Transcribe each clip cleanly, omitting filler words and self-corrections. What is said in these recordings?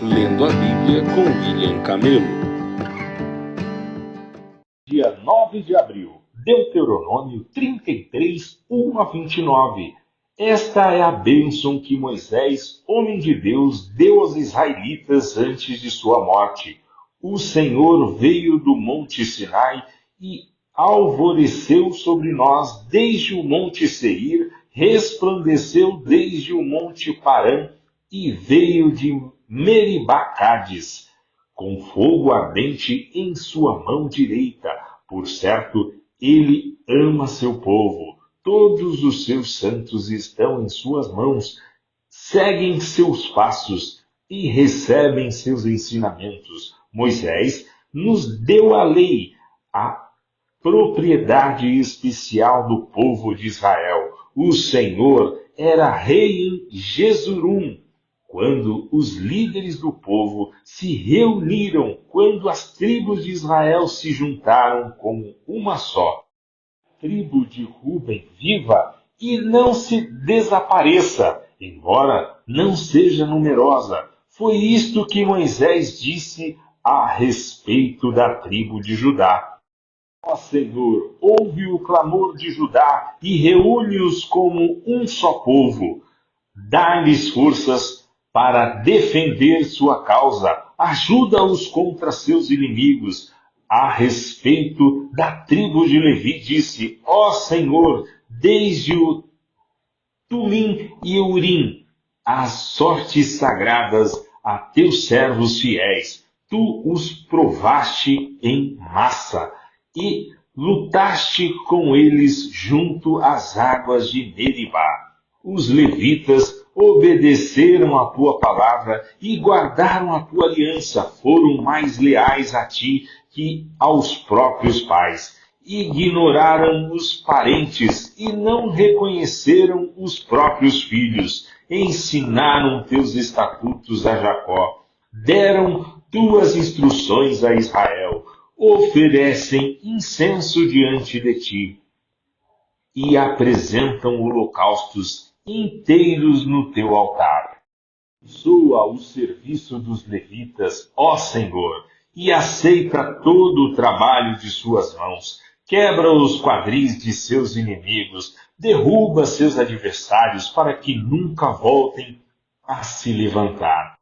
Lendo a Bíblia com William Camelo. Dia 9 de abril, Deuteronômio 33, 1 a 29. Esta é a bênção que Moisés, homem de Deus, deu aos israelitas antes de sua morte. O Senhor veio do monte Sinai e alvoreceu sobre nós desde o monte Seir, resplandeceu desde o monte Parã e veio de Meribá-Cádiz, com fogo ardente em sua mão direita. Por certo, ele ama seu povo. Todos os seus santos estão em suas mãos, seguem seus passos e recebem seus ensinamentos. Moisés nos deu a lei, a propriedade especial do povo de Israel. O Senhor era rei em Jesurum, quando os líderes do povo se reuniram, quando as tribos de Israel se juntaram como uma só. A tribo de Ruben viva e não se desapareça, embora não seja numerosa. Foi isto que Moisés disse a respeito da tribo de Judá. Ó Senhor, ouve o clamor de Judá e reúne-os como um só povo. Dá-lhes forças para defender sua causa. Ajuda-os contra seus inimigos. A respeito da tribo de Levi disse: Ó Senhor, desde o Tumim e Urim, as sortes sagradas a teus servos fiéis. Tu os provaste em massa e lutaste com eles junto às águas de Meribá. Os levitas obedeceram a tua palavra e guardaram a tua aliança, foram mais leais a ti que aos próprios pais. Ignoraram os parentes e não reconheceram os próprios filhos. Ensinaram teus estatutos a Jacó. Deram tuas instruções a Israel. Oferecem incenso diante de ti e apresentam holocaustos inteiros no teu altar. Abençoa o serviço dos levitas, ó Senhor, e aceita todo o trabalho de suas mãos. Quebra os quadris de seus inimigos, derruba seus adversários para que nunca voltem a se levantar.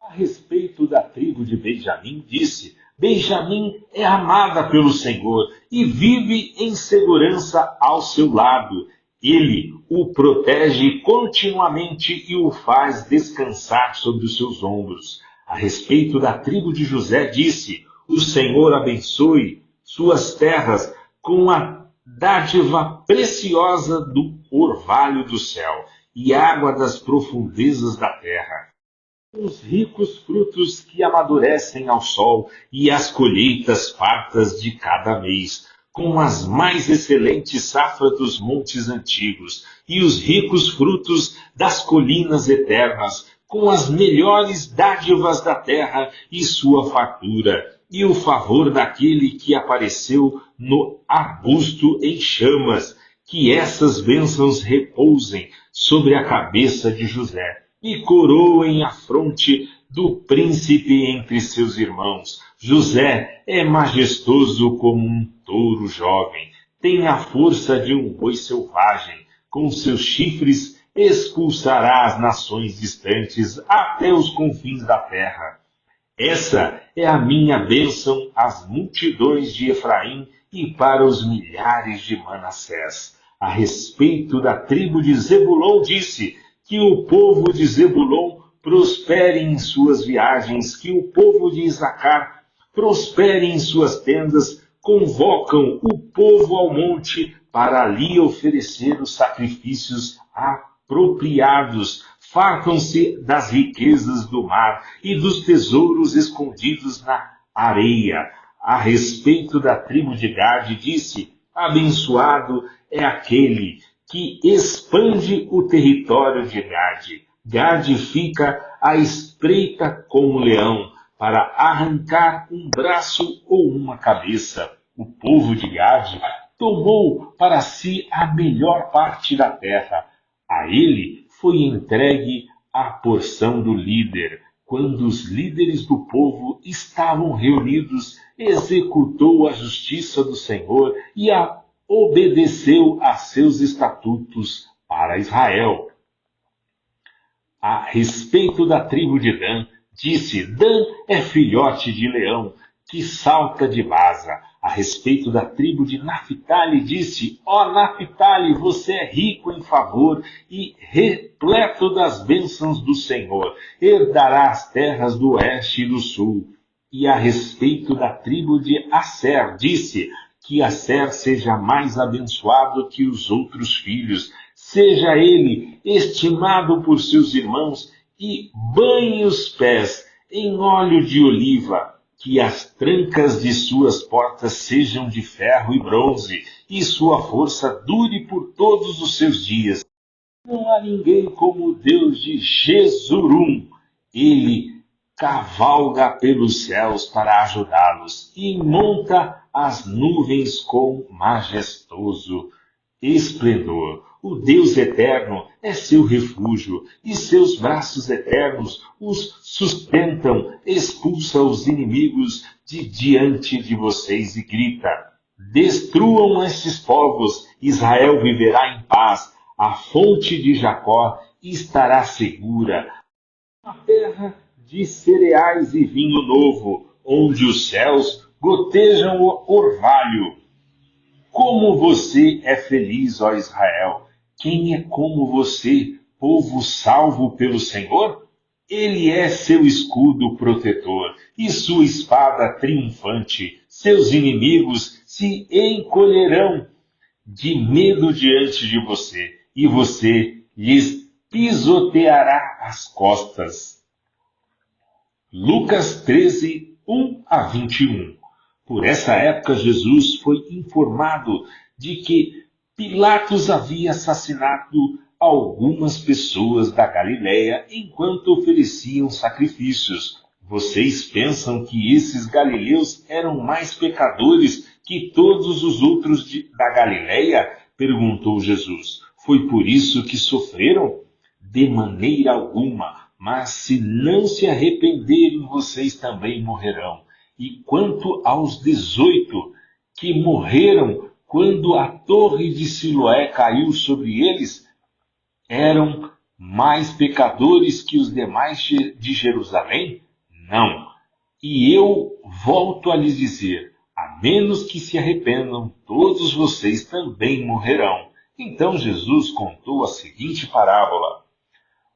A respeito da tribo de Benjamim, disse: Benjamim é amada pelo Senhor e vive em segurança ao seu lado. Ele o protege continuamente e o faz descansar sobre os seus ombros. A respeito da tribo de José, disse: O Senhor abençoe suas terras com a dádiva preciosa do orvalho do céu e água das profundezas da terra. Os ricos frutos que amadurecem ao sol e as colheitas fartas de cada mês, com as mais excelentes safras dos montes antigos, e os ricos frutos das colinas eternas, com as melhores dádivas da terra e sua fartura, e o favor daquele que apareceu no arbusto em chamas, que essas bênçãos repousem sobre a cabeça de José e coroem a fronte do príncipe entre seus irmãos. José é majestoso como um touro jovem, tem a força de um boi selvagem. Com seus chifres expulsará as nações distantes até os confins da terra. Essa é a minha bênção às multidões de Efraim e para os milhares de Manassés. A respeito da tribo de Zebulon, disse: que o povo de Zebulon prospere em suas viagens, que o povo de Isacar prospere em suas tendas. Convocam o povo ao monte para ali oferecer os sacrifícios apropriados. Fartam-se das riquezas do mar e dos tesouros escondidos na areia. A respeito da tribo de Gade, disse: abençoado é aquele que expande o território de Gade. Gade fica à espreita como leão, para arrancar um braço ou uma cabeça. O povo de Gade tomou para si a melhor parte da terra. A ele foi entregue a porção do líder. quando os líderes do povo estavam reunidos, executou a justiça do Senhor e obedeceu a seus estatutos para Israel. A respeito da tribo de Dan, disse: Dan é filhote de leão, que salta de basa. A respeito da tribo de Naphtali, disse: Ó Naphtali, você é rico em favor e repleto das bênçãos do Senhor. Herdará as terras do oeste e do sul. E a respeito da tribo de Asser, disse: que Asser seja mais abençoado que os outros filhos. Seja ele estimado por seus irmãos e banhe os pés em óleo de oliva. Que as trancas de suas portas sejam de ferro e bronze, e sua força dure por todos os seus dias. Não há ninguém como o Deus de Jesurum. Ele cavalga pelos céus para ajudá-los e monta as nuvens com majestoso esplendor. O Deus eterno é seu refúgio, e seus braços eternos os sustentam. Expulsa os inimigos de diante de vocês e grita: destruam esses povos, Israel viverá em paz, a fonte de Jacó estará segura. Uma terra de cereais e vinho novo, onde os céus gotejam o orvalho. Como você é feliz, ó Israel! Quem é como você, povo salvo pelo Senhor? Ele é seu escudo protetor e sua espada triunfante. Seus inimigos se encolherão de medo diante de você, e você lhes pisoteará as costas. Lucas 13, 1 a 21. Por essa época, Jesus foi informado de que Pilatos havia assassinado algumas pessoas da Galiléia enquanto ofereciam sacrifícios. Vocês pensam que esses galileus eram mais pecadores que todos os outros da Galiléia? Perguntou Jesus. Foi por isso que sofreram? De maneira alguma, mas se não se arrependerem, vocês também morrerão. E quanto aos 18 que morreram quando a torre de Siloé caiu sobre eles, eram mais pecadores que os demais de Jerusalém? Não. E eu volto a lhes dizer, a menos que se arrependam, todos vocês também morrerão. Então Jesus contou a seguinte parábola.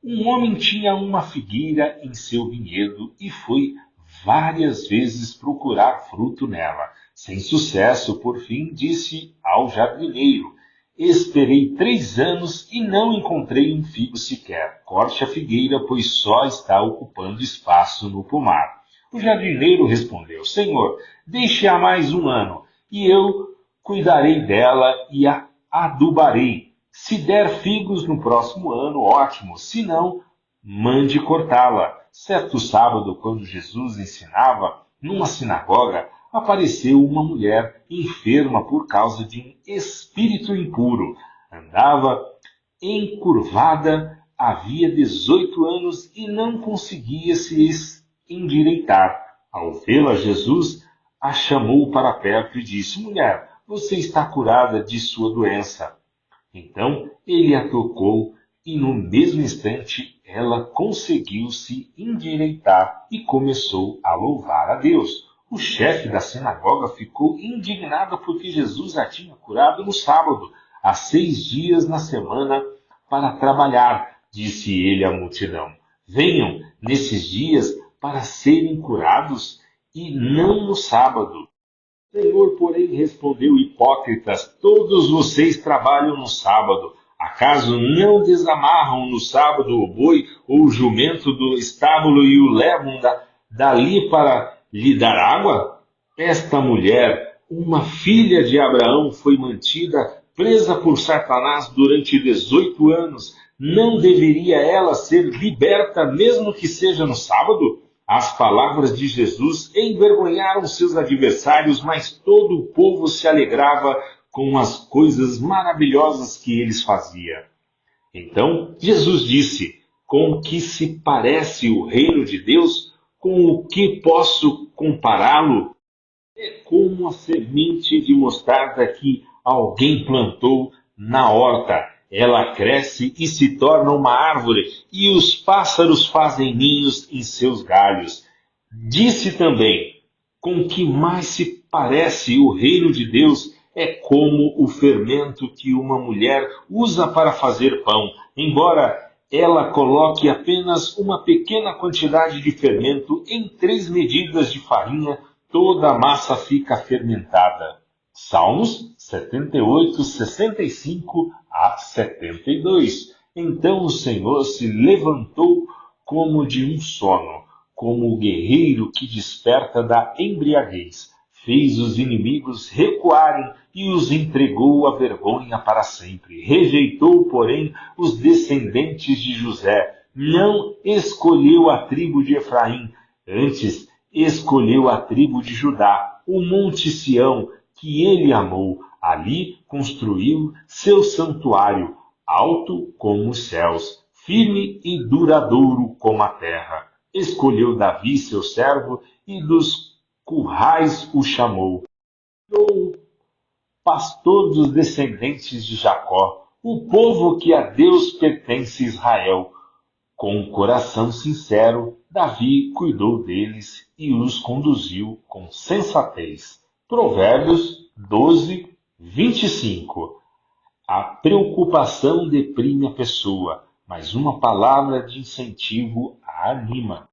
Um homem tinha uma figueira em seu vinhedo e foi várias vezes procurar fruto nela. Sem sucesso, por fim, disse ao jardineiro: esperei 3 anos e não encontrei um figo sequer. Corte a figueira, pois só está ocupando espaço no pomar. O jardineiro respondeu: Senhor, deixe-a mais 1 ano, e eu cuidarei dela e a adubarei. Se der figos no próximo ano, ótimo. Se não, mande cortá-la. Certo sábado, quando Jesus ensinava numa sinagoga, apareceu uma mulher enferma por causa de um espírito impuro. Andava encurvada, havia 18 anos e não conseguia se endireitar. Ao vê-la, Jesus a chamou para perto e disse: Mulher, você está curada de sua doença. Então ele a tocou e no mesmo instante ela conseguiu se endireitar e começou a louvar a Deus. O chefe da sinagoga ficou indignado porque Jesus a tinha curado no sábado, há 6 dias na semana para trabalhar. Disse ele à multidão: venham nesses dias para serem curados e não no sábado. O Senhor, porém, respondeu: hipócritas, todos vocês trabalham no sábado. Acaso não desamarram no sábado o boi ou o jumento do estábulo e o levam dali para lhe dar água? Esta mulher, uma filha de Abraão, foi mantida presa por Satanás durante 18 anos. Não deveria ela ser liberta mesmo que seja no sábado? As palavras de Jesus envergonharam seus adversários, mas todo o povo se alegrava com as coisas maravilhosas que eles faziam. Então Jesus disse: Com que se parece o reino de Deus? Com o que posso compará-lo? É como a semente de mostarda que alguém plantou na horta. Ela cresce e se torna uma árvore, e os pássaros fazem ninhos em seus galhos. Disse também: com que mais se parece o reino de Deus é como o fermento que uma mulher usa para fazer pão. Embora ela coloque apenas uma pequena quantidade de fermento em 3 medidas de farinha, toda a massa fica fermentada. Salmos 78, 65 a 72. Então o Senhor se levantou como de um sono, como o guerreiro que desperta da embriaguez. Fez os inimigos recuarem e os entregou à vergonha para sempre. Rejeitou, porém, os descendentes de José. Não escolheu a tribo de Efraim, antes escolheu a tribo de Judá, o monte Sião, que ele amou. Ali construiu seu santuário, alto como os céus, firme e duradouro como a terra. Escolheu Davi, seu servo, e dos currais o chamou. O pastor dos descendentes de Jacó, o povo que a Deus pertence, Israel. Com um coração sincero, Davi cuidou deles e os conduziu com sensatez. Provérbios 12, 25. A preocupação deprime a pessoa, mas uma palavra de incentivo a anima.